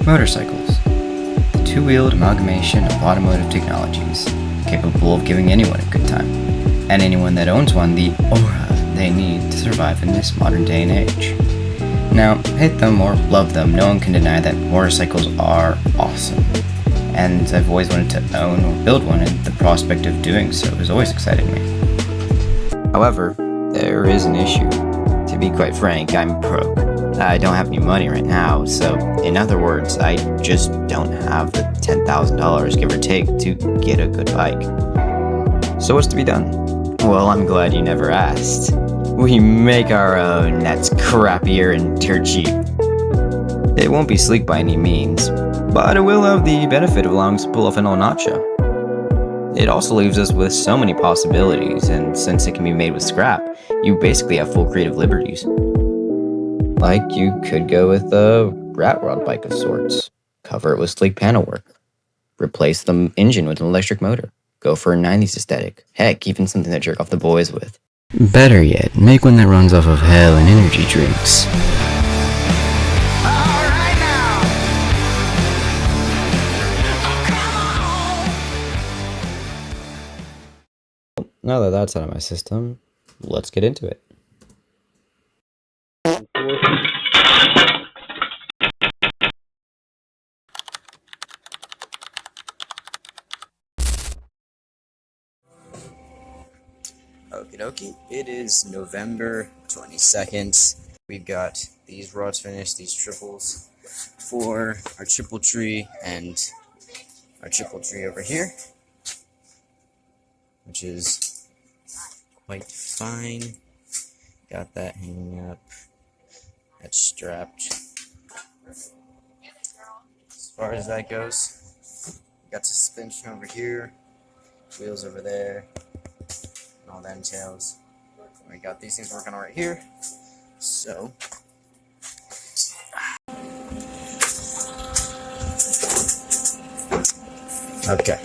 Motorcycles, the two-wheeled amalgamation of automotive technologies, capable of giving anyone a good time, and anyone that owns one the aura they need to survive in this modern day and age. Now, hate them or love them, no one can deny that motorcycles are awesome, and I've always wanted to own or build one, and the prospect of doing so has always excited me. However, there is an issue. To be quite frank, I'm broke. I don't have any money right now, so in other words, I just don't have the $10,000 give or take to get a good bike. So what's to be done? Well, I'm glad you never asked. We make our own that's crappier and dirt cheap. It won't be sleek by any means, but it will have the benefit of allowing us to pull off an El Nacho. It also leaves us with so many possibilities, and since it can be made with scrap, you basically have full creative liberties. Like, you could go with a rat rod bike of sorts, cover it with sleek panel work, replace the engine with an electric motor, go for a 90s aesthetic, heck, even something to jerk off the boys with. Better yet, make one that runs off of hell and energy drinks. Now that that's out of my system, let's get into it. Okie dokie, it is November 22nd. We've got these rods finished, these triples for our triple tree and our triple tree over here, which is quite fine. Got that hanging up. That's strapped. As far as that goes, got suspension over here, wheels over there, and all that entails. We got these things working on right here. So, okay.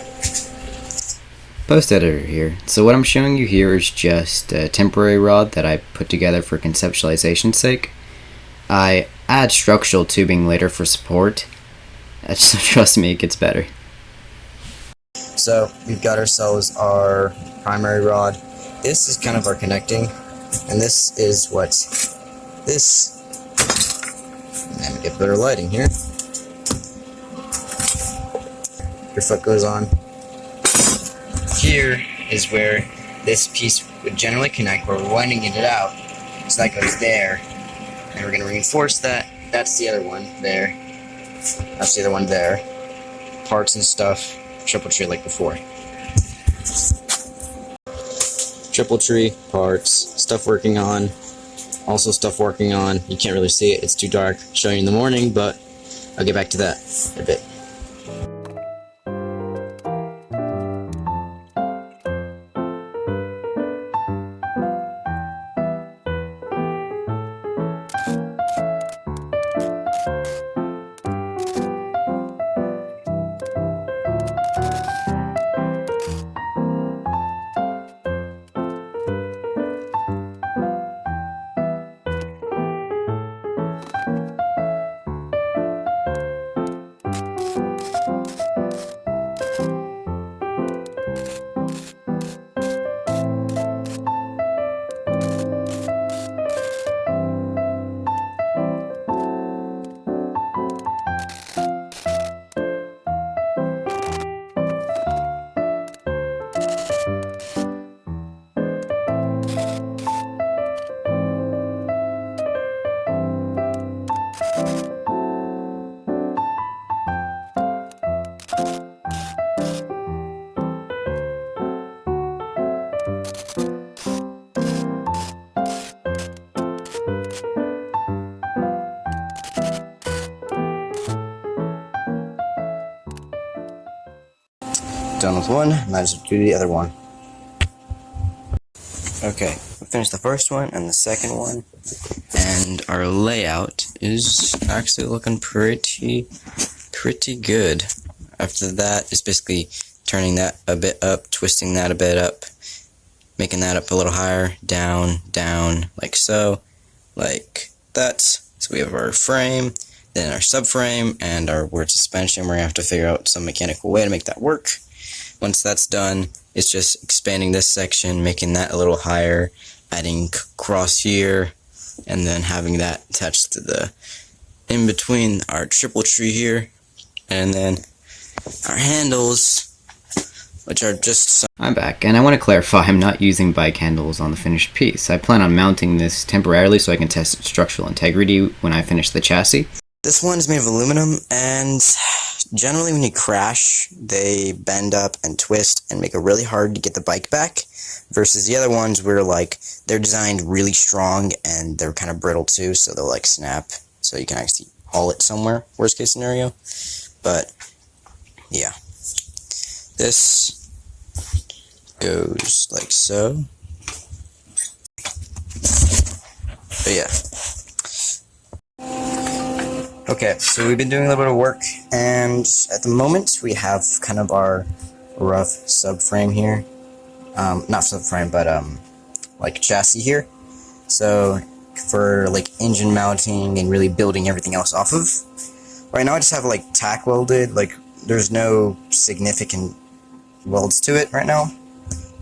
Post editor here. So what I'm showing you here is just a temporary rod that I put together for conceptualization's sake. I add structural tubing later for support, so trust me, it gets better. So we've got ourselves our primary rod. This is kind of our connecting, and this is what this, let me get better lighting here. Your foot goes on. Here is where this piece would generally connect, where we're winding it out, so that goes there, and we're going to reinforce that. That's the other one there. That's the other one there. Parts and stuff, triple tree like before. Triple tree, parts, stuff working on, also stuff working on. You can't really see it, it's too dark. I'll show you in the morning, but I'll get back to that in a bit. Done with one, might as well do the other one. Okay, we finished the first one and the second one, and our layout is actually looking pretty good. After that, it's basically turning that a bit up, twisting that a bit up, making that up a little higher, down, like so, like that. So we have our frame, then our subframe and our word suspension. We're going to have to figure out some mechanical way to make that work. Once that's done, it's just expanding this section, making that a little higher, adding cross here, and then having that attached to the in between our triple tree here, and then our handles, which are just I'm back, and I want to clarify I'm not using bike handles on the finished piece. I plan on mounting this temporarily so I can test its structural integrity when I finish the chassis. This one is made of aluminum, and generally when you crash, they bend up and twist and make it really hard to get the bike back, versus the other ones where like they're designed really strong and they're kind of brittle too, so they'll like snap, so you can actually haul it somewhere, worst case scenario. But yeah, this goes like so. But yeah. Okay, so we've been doing a little bit of work, and at the moment we have kind of our rough subframe here. Not subframe, but like chassis here. So for like engine mounting and really building everything else off of. Right now I just have like tack welded, like there's no significant welds to it right now,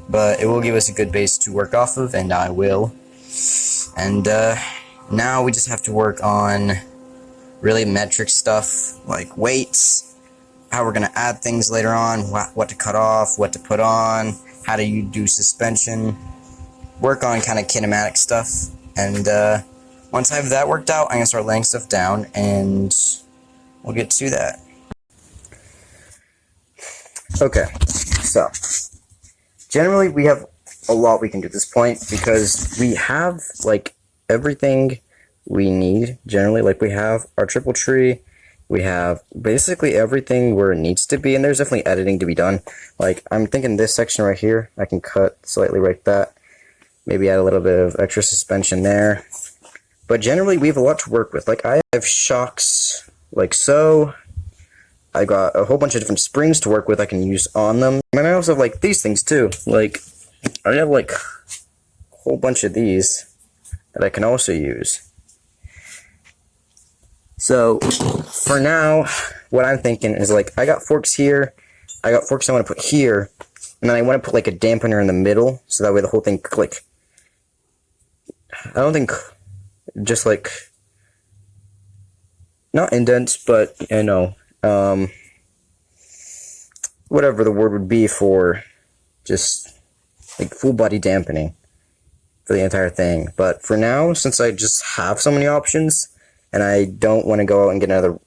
but it will give us a good base to work off of, and I will. And now we just have to work on really metric stuff like weights, how we're going to add things later on, what to cut off, what to put on, how do you do suspension, work on kind of kinematic stuff. And once I have that worked out, I'm going to start laying stuff down, and we'll get to that. Okay, so generally we have a lot we can do at this point, because we have like everything we need generally. Like we have our triple tree, we have basically everything where it needs to be, and there's definitely editing to be done. Like I'm thinking this section right here, I can cut slightly like that, maybe add a little bit of extra suspension there. But generally we have a lot to work with. Like I have shocks like so, I got a whole bunch of different springs to work with I can use on them, and I also have like these things too. Like I have like a whole bunch of these that I can also use. So for now, what I'm thinking is like I got forks here, I got forks I want to put here, and then I want to put like a dampener in the middle, so that way the whole thing like, I don't think just like, not indents, but you know, whatever the word would be for just like full body dampening for the entire thing. But for now, since I just have so many options, and I don't want to go out and get another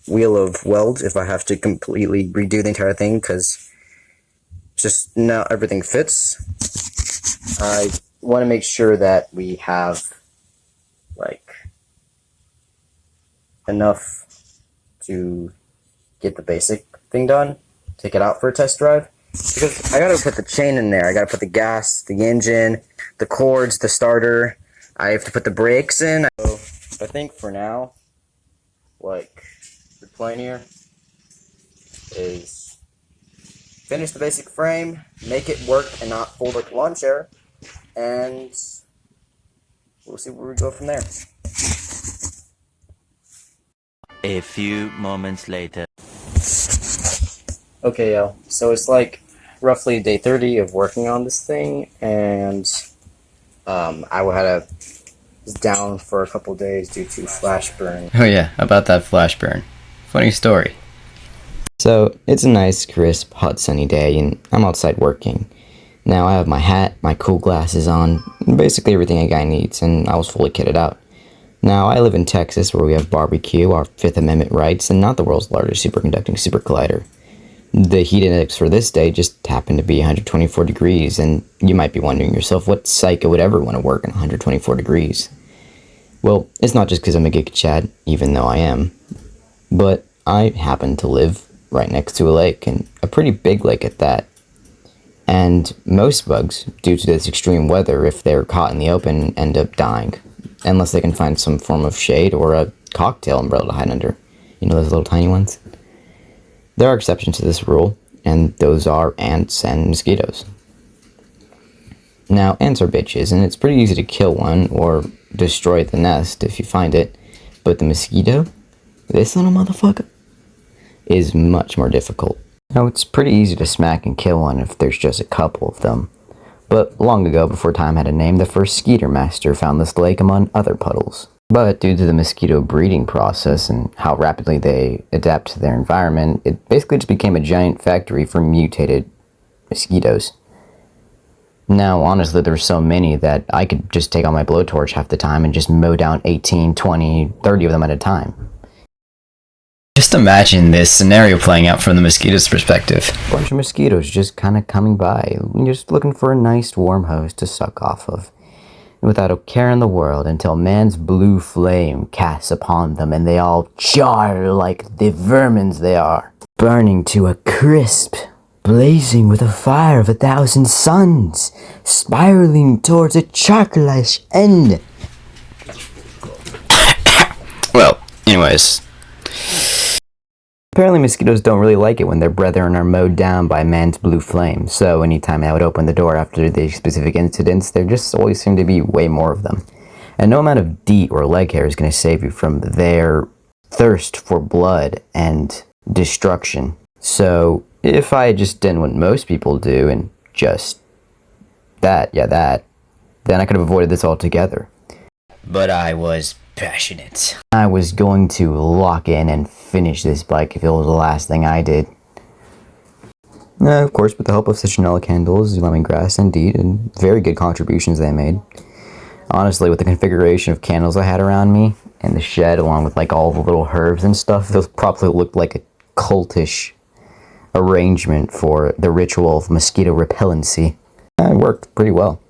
wheel of weld if I have to completely redo the entire thing, because just not everything fits. I want to make sure that we have like enough to get the basic thing done, take it out for a test drive, because I gotta put the chain in there, I gotta put the gas, the engine, the cords, the starter, I have to put the brakes in. So I think for now, like, the plan here is finish the basic frame, make it work and not fold like a lawn chair, and we'll see where we go from there. A few moments later. Okay, yo, so it's like roughly day 30 of working on this thing, and I was down for a couple days due to flash burn. Oh yeah, about that flash burn. Funny story. So, it's a nice, crisp, hot, sunny day, and I'm outside working. Now I have my hat, my cool glasses on, basically everything a guy needs, and I was fully kitted out. Now, I live in Texas, where we have barbecue, our Fifth Amendment rights, and not the world's largest superconducting super collider. The heat index for this day just happened to be 124 degrees, and you might be wondering yourself, what psycho would ever want to work in 124 degrees? Well, it's not just because I'm a geek Chad, even though I am, but I happen to live right next to a lake, and a pretty big lake at that. And most bugs, due to this extreme weather, if they're caught in the open, end up dying, unless they can find some form of shade or a cocktail umbrella to hide under. You know those little tiny ones? There are exceptions to this rule, and those are ants and mosquitoes. Now, ants are bitches, and it's pretty easy to kill one or destroy the nest if you find it, but the mosquito? This little motherfucker is much more difficult. Now, it's pretty easy to smack and kill one if there's just a couple of them. But long ago, before time had a name, the first skeeter master found this lake among other puddles. But due to the mosquito breeding process and how rapidly they adapt to their environment, it basically just became a giant factory for mutated mosquitoes. Now, honestly, there's so many that I could just take on my blowtorch half the time and just mow down 18, 20, 30 of them at a time. Just imagine this scenario playing out from the mosquito's perspective. A bunch of mosquitoes just kind of coming by, just looking for a nice warm hose to suck off of. Without a care in the world, until man's blue flame casts upon them and they all jar like the vermins they are, burning to a crisp, blazing with a fire of 1,000 suns, spiraling towards a charcoalish end. Well, anyways. Apparently mosquitoes don't really like it when their brethren are mowed down by man's blue flame, so anytime I would open the door after the specific incidents, there just always seemed to be way more of them. And no amount of DEET or leg hair is going to save you from their thirst for blood and destruction. So, if I just did what most people do and just that, then I could have avoided this altogether. But I was passionate. I was going to lock in and finish this bike if it was the last thing I did. Of course, with the help of citronella candles, lemongrass, and DEET, and very good contributions they made. Honestly, with the configuration of candles I had around me, and the shed, along with like all the little herbs and stuff, those probably looked like a cultish arrangement for the ritual of mosquito repellency. It worked pretty well.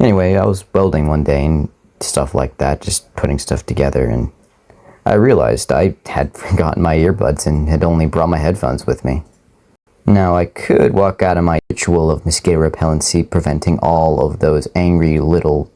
Anyway, I was welding one day and stuff like that, just putting stuff together, and I realized I had forgotten my earbuds and had only brought my headphones with me. Now, I could walk out of my ritual of mosquito repellency, preventing all of those angry little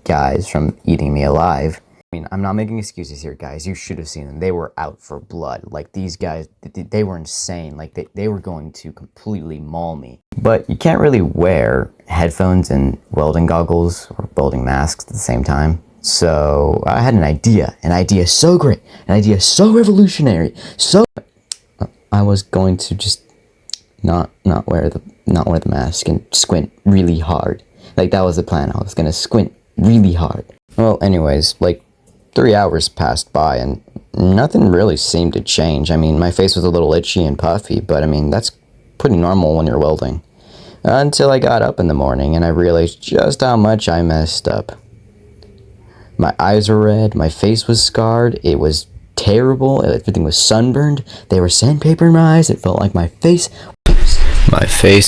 guys from eating me alive. I mean, I'm not making excuses here, guys. You should have seen them. They were out for blood. Like, these guys, they were insane. Like, they were going to completely maul me. But you can't really wear headphones and welding goggles or welding masks at the same time. So, I had an idea so great, an idea so revolutionary, so... I was going to just not wear the mask and squint really hard. Like, that was the plan. I was gonna squint really hard. Well, anyways, like, 3 hours passed by and nothing really seemed to change. I mean, my face was a little itchy and puffy, but I mean, that's pretty normal when you're welding. Until I got up in the morning and I realized just how much I messed up. My eyes were red, my face was scarred, it was terrible, everything was sunburned, there was sandpaper in my eyes, it felt like my face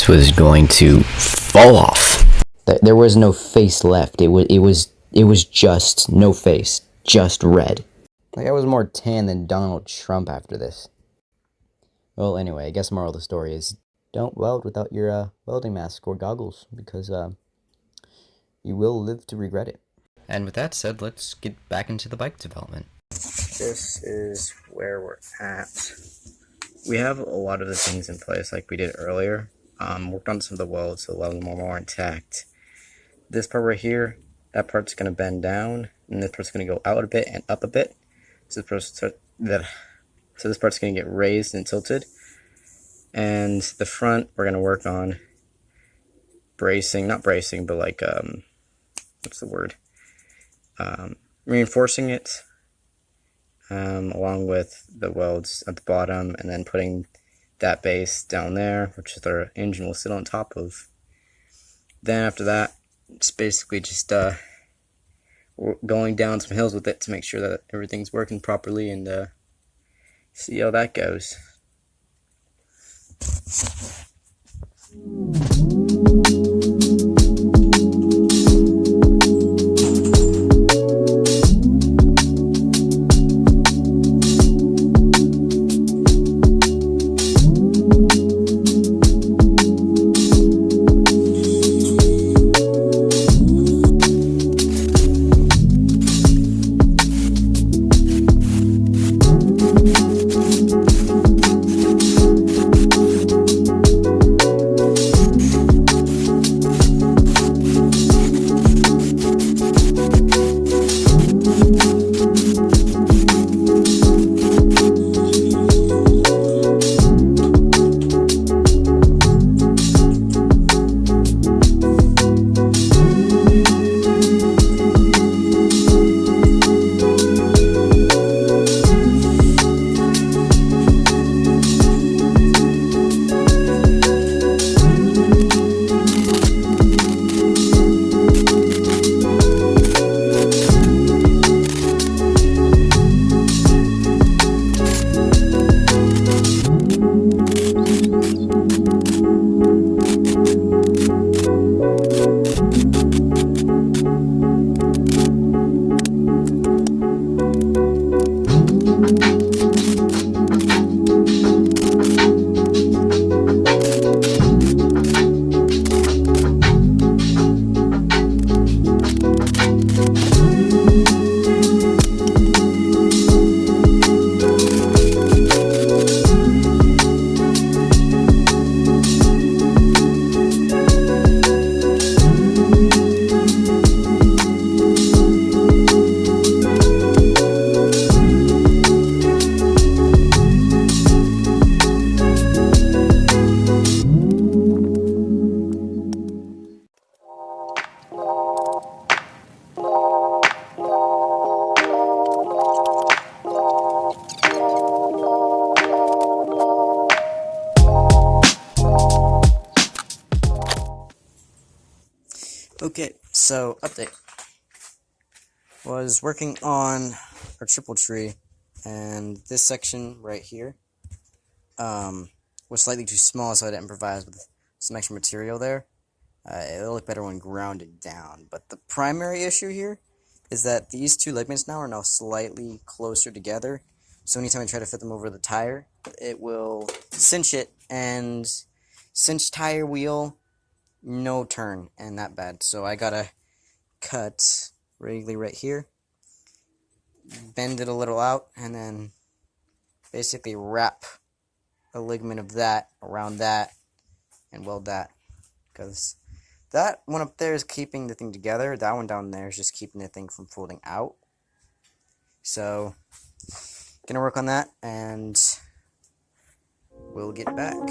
was going to fall off. There was no face left, it was just no face. Just red. Like, I was more tan than Donald Trump after this. Well, anyway, I guess the moral of the story is don't weld without your welding mask or goggles, because you will live to regret it. And with that said, let's get back into the bike development. This is where we're at. We have a lot of the things in place like we did earlier. Worked on some of the welds, so a lot of them are more intact. This part right here, that part's going to bend down, and this part's going to go out a bit and up a bit. So this part's going to get raised and tilted. And the front, we're going to work on bracing, not bracing, but like, what's the word? Reinforcing it, along with the welds at the bottom, and then putting that base down there, which is our engine will sit on top of. Then after that, it's basically just going down some hills with it to make sure that everything's working properly, and see how that goes. So, update. Was working on our triple tree, and this section right here was slightly too small, so I had to improvise with some extra material there. It'll look better when grounded down, but the primary issue here is that these two ligaments now are now slightly closer together, so anytime I try to fit them over the tire, it will cinch it, and cinch tire wheel, no turn, and that bad. So I gotta cut regularly right here, bend it a little out, and then basically wrap a ligament of that around that and weld that, because that one up there is keeping the thing together, that one down there is just keeping the thing from folding out. So gonna work on that, and we'll get back.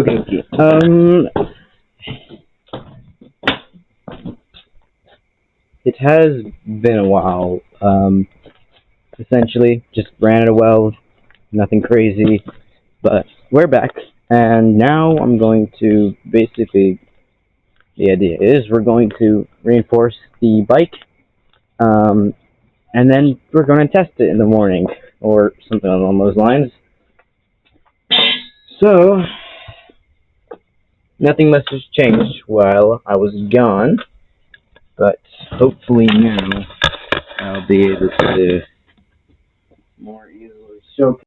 Okay. It has been a while. Essentially, just ran it well, nothing crazy, but we're back. And now I'm going to basically, the idea is we're going to reinforce the bike, and then we're going to test it in the morning, or something along those lines. So, nothing much has changed while I was gone, but hopefully now I'll be able to more easily show.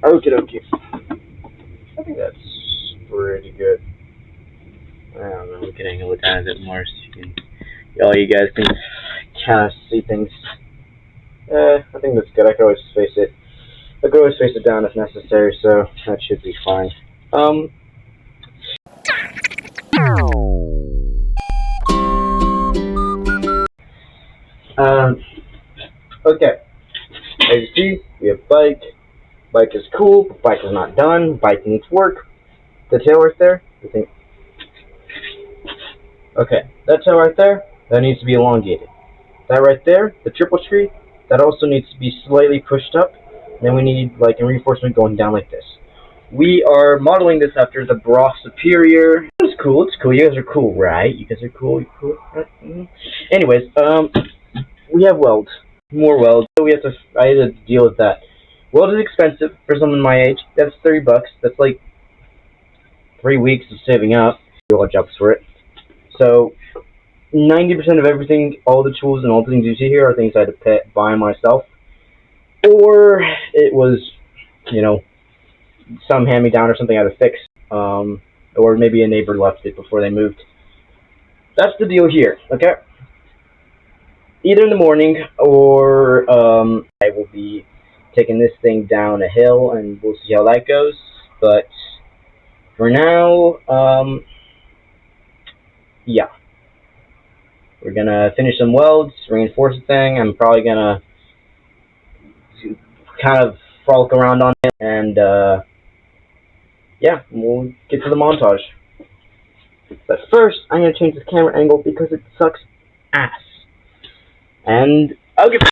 Okay. I think that's pretty good. I don't know, we can angle it down a bit more so all you guys can kind of see things. I think that's good. I can always face it. I can always face it down if necessary, so that should be fine. Okay. As you see, we have bike. Bike is cool, but bike is not done. Bike needs work. The tail right there, I think. Okay, that tail right there, that needs to be elongated. That right there, the triple screw, that also needs to be slightly pushed up. Then we need like a reinforcement going down like this. We are modeling this after the Bra Superior. It's cool. You guys are cool, right? You guys are cool. You're cool, right? Anyways, we have weld. More weld. So I had to deal with that. Weld is expensive for someone my age. That's $30. That's like 3 weeks of saving up. Do a lot of jobs for it. So 90% of everything, all the tools and all the things you see here are things I had to buy myself. Or it was, some hand-me-down or something I had to fix. Or maybe a neighbor left it before they moved. That's the deal here, okay? Either in the morning or I will be taking this thing down a hill and we'll see how that goes. But for now, yeah. We're gonna finish some welds, reinforce the thing. I'm probably gonna kind of frolic around on it, and yeah, we'll get to the montage. But first, I'm gonna change this camera angle because it sucks ass. And I'll get.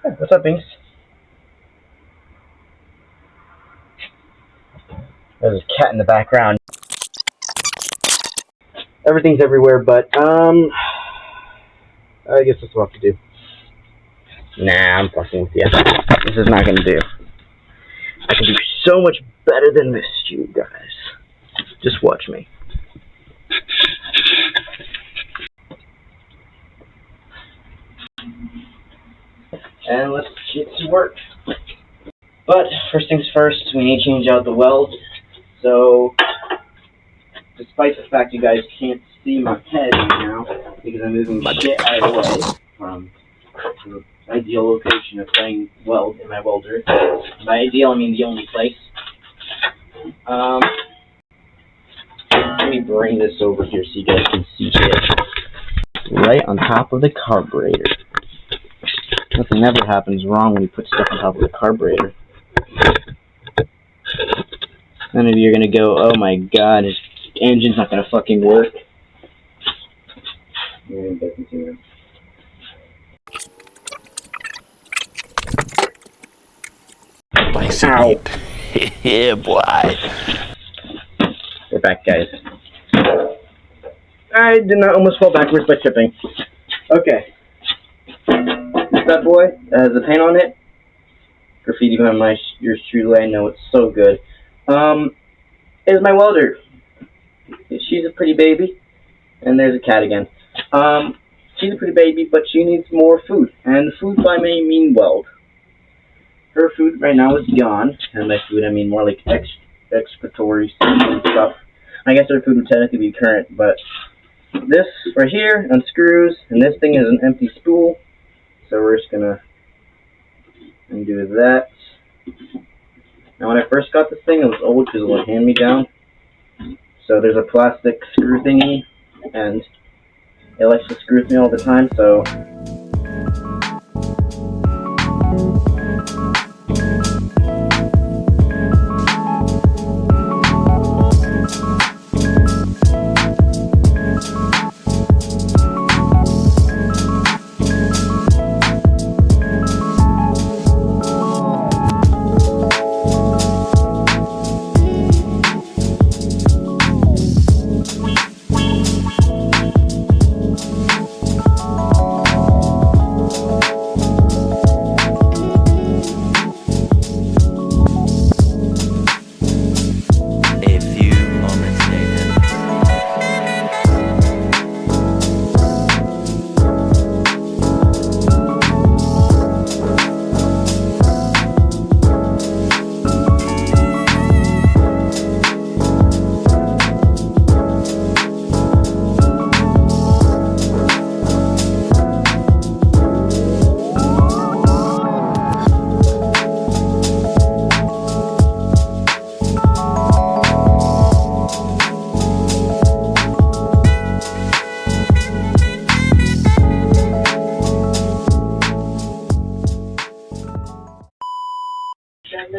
Hey, what's up, Binks? There's a cat in the background. Everything's everywhere, but I guess that's what I have to do. Nah, I'm fucking with you. This is not gonna do. I can do so much better than this, you guys. Just watch me. And let's get to work. But first things first, we need to change out the weld. So, despite the fact you guys can't see my head right now, because I'm moving shit out of the way from the ideal location of playing weld in my welder. By ideal, I mean the only place. Let me bring this over here so you guys can see it. Right on top of the carburetor. Nothing ever happens wrong when you put stuff on top of the carburetor. None of you are gonna go, oh my god, his engine's not gonna fucking work. Ow. Yeah, boy. We're back, guys. I did not almost fall backwards by tripping. Okay. That boy has a paint on it. Graffiti by yours truly. I know it's so good. Is my welder. She's a pretty baby. And there's a cat again. She's a pretty baby, but she needs more food. And food by me mean weld. Her food right now is gone. And by food I mean more like excretory stuff. I guess her food would technically be current, but this right here unscrews, and this thing is an empty spool. So we're just gonna undo that. Now when I first got this thing, it was old because it was hand-me-down. So there's a plastic screw thingy, and it likes to screw with me all the time, so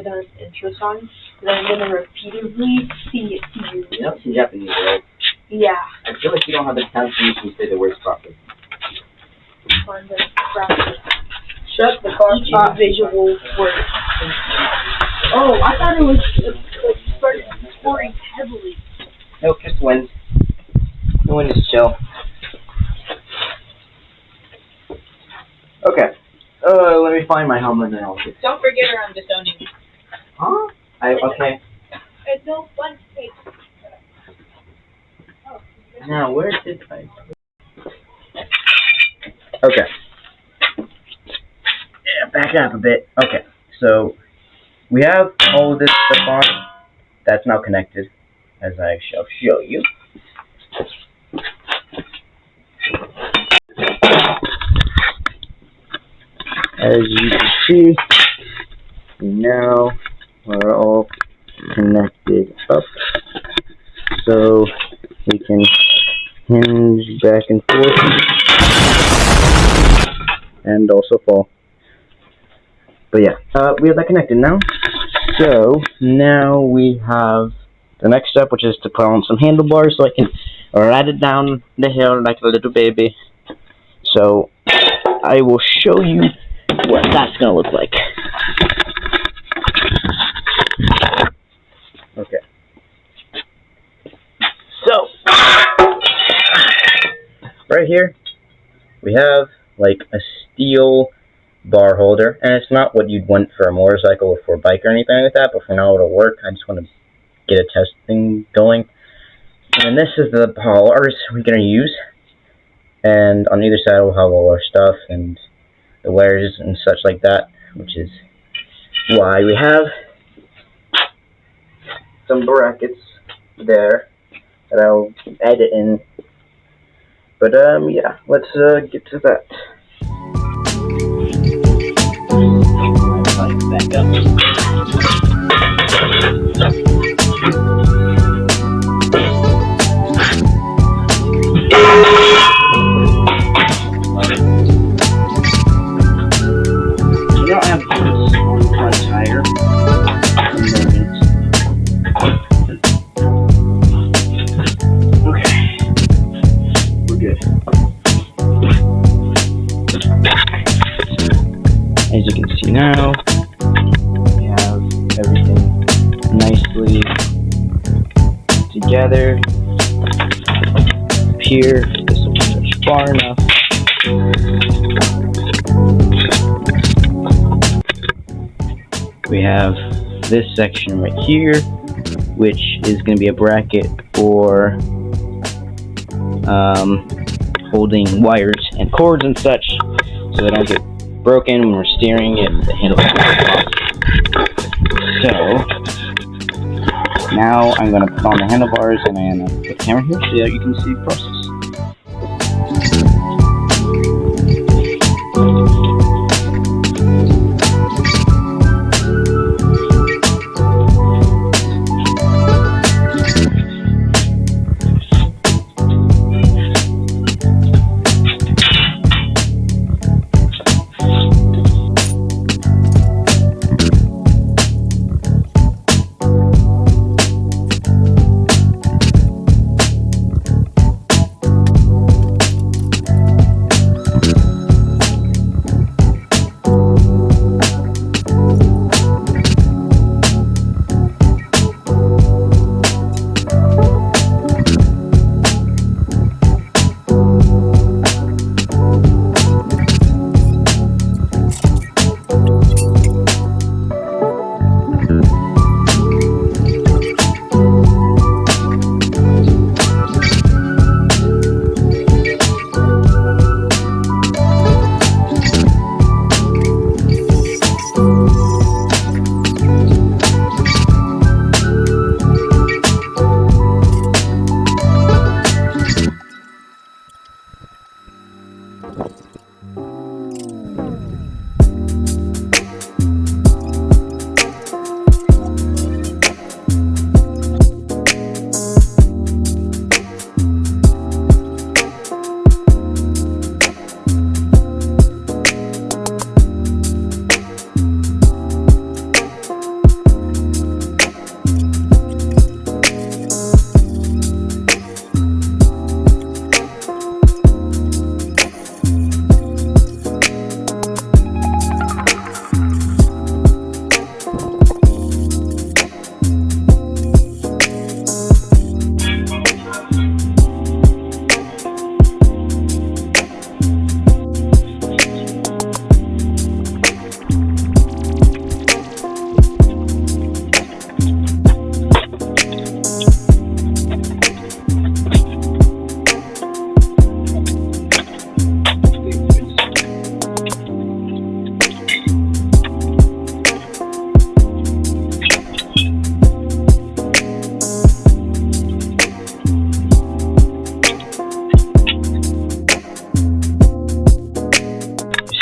done an intro song that I'm gonna repeatedly sing it to you. You don't see Japanese, right? Yeah. I feel like you don't have the pronunciation to say the words properly. On the practice. Shut the car. Each individual word. Oh, I thought it was like started pouring heavily. No, just wind. The wind is chill. Okay. Let me find my helmet and I'll get. Don't forget around disowning me. Huh? Okay. It's no fun to take. Now, where did I? Okay. Yeah, back up a bit. Okay, so we have all of this stuff on. That's now connected, as I shall show you. As you can see, now we're all connected up, so we can hinge back and forth, and also fall. But yeah, we have that connected now. So now we have the next step, which is to put on some handlebars so I can ride it down the hill like a little baby. So I will show you what that's gonna look like. Okay. So right here we have like a steel bar holder, and it's not what you'd want for a motorcycle or for a bike or anything like that, but for now it'll work. I just want to get a test thing going. And this is the bars we're going to use, and on either side we'll have all our stuff and the wires and such like that, which is why we have some brackets there that I'll edit in. But yeah, let's get to that. Back up. You don't have boots on the front tire. Okay, we're good. As you can see now, we have everything nicely together. Up here, this will stretch far enough. We have this section right here, which is going to be a bracket for holding wires and cords and such, so they don't get broken when we're steering it. The handle. So now I'm going to put on the handlebars, and I'm going to put the camera here so that you can see the process.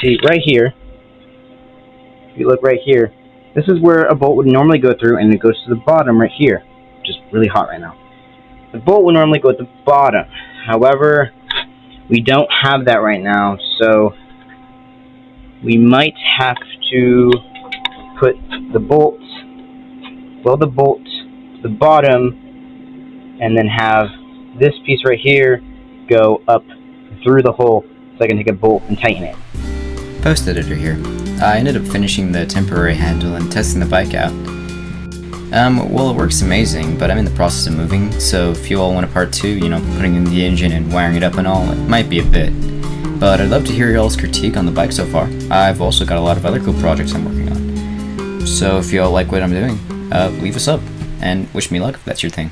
see, right here, if you look right here, this is where a bolt would normally go through, and it goes to the bottom right here, which is really hot right now. The bolt would normally go at the bottom. However, we don't have that right now, so we might have to put the bolt, weld the bolt to the bottom, and then have this piece right here go up through the hole so I can take a bolt and tighten it. Post editor here. I ended up finishing the temporary handle and testing the bike out. Well, it works amazing, but I'm in the process of moving, so if you all want a part 2, you know, putting in the engine and wiring it up and all, it might be a bit. But I'd love to hear y'all's critique on the bike so far. I've also got a lot of other cool projects I'm working on. So if y'all like what I'm doing, leave us up, and wish me luck if that's your thing.